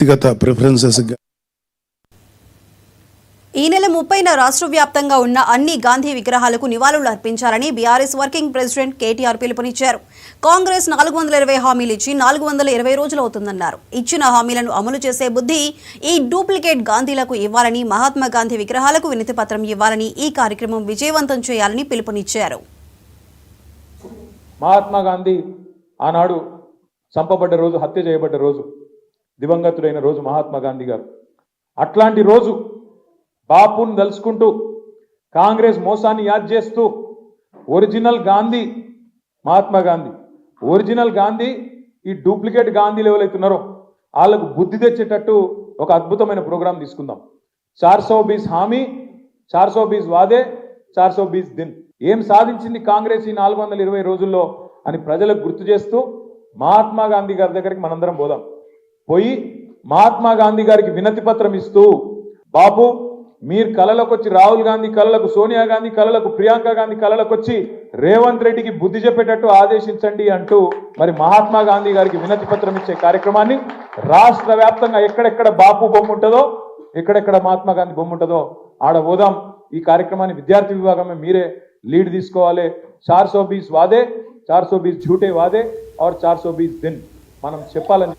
వ్యక్తిగత ప్రిఫరెన్సెస్. ఈ నెల 30న రాష్ట్ర వ్యాప్తంగా ఉన్న అన్ని గాంధీ విగ్రహాలకు నివాళులు అర్పించాలని బీఆర్ఎస్ వర్కింగ్ ప్రెసిడెంట్ కేటీఆర్ పిలుపునిచ్చారు. కాంగ్రెస్ 420 హామీలు ఇచ్చి 420 రోజులు అవుతుందన్నారు. ఇచ్చిన హామీలను అమలు చేసే బుద్ధి ఈ డూప్లికేట్ గాంధీలకు ఇవ్వాలని, మహాత్మా గాంధీ విగ్రహాలకు వినతి పత్రం ఇవ్వాలని, ఈ కార్యక్రమం విజయవంతం చేయాలని పిలుపునిచ్చారు. మహాత్మా గాంధీ ఆనాడు చంపబడ్డ రోజు, హత్య చేయబడ్డ రోజు, దివంగతుడైన రోజు మహాత్మా గాంధీ గారు. అట్లాంటి రోజు బాపును దలుచుకుంటూ కాంగ్రెస్ మోసాన్ని యాద్ చేస్తూ ఒరిజినల్ గాంధీ మహాత్మా గాంధీ, ఒరిజినల్ గాంధీ ఈ డూప్లికేట్ గాంధీలు ఎవరైతున్నారో వాళ్ళకు బుద్ధి తెచ్చేటట్టు ఒక అద్భుతమైన ప్రోగ్రాం తీసుకుందాం. 420 హామీ, 420 వాదే, 420 దిన్. ఏం సాధించింది కాంగ్రెస్ ఈ 420 రోజుల్లో అని ప్రజలకు గుర్తు చేస్తూ మహాత్మా గాంధీ గారి దగ్గరికి మనందరం పోదాం. పోయి మహాత్మా గాంధీ గారికి వినతి పత్రం ఇస్తూ, బాపు మీరు కళలకు వచ్చి, రాహుల్ గాంధీ కళలకు, సోనియా గాంధీ కళలకు, ప్రియాంక గాంధీ కళలకు వచ్చి రేవంత్ రెడ్డికి బుద్ధి చెప్పేటట్టు ఆదేశించండి అంటూ మరి మహాత్మా గాంధీ గారికి వినతి పత్రం ఇచ్చే కార్యక్రమాన్ని రాష్ట్ర వ్యాప్తంగా ఎక్కడెక్కడ బాపు బొమ్మ ఉంటుందో, ఎక్కడెక్కడ మహాత్మా గాంధీ బొమ్మ ఉంటుందో ఆడ పోదాం. ఈ కార్యక్రమాన్ని విద్యార్థి విభాగమే మీరే లీడ్ తీసుకోవాలి. 420 వాదే, 420 झूठे वादे और 420 दिन మనం చెప్పాలని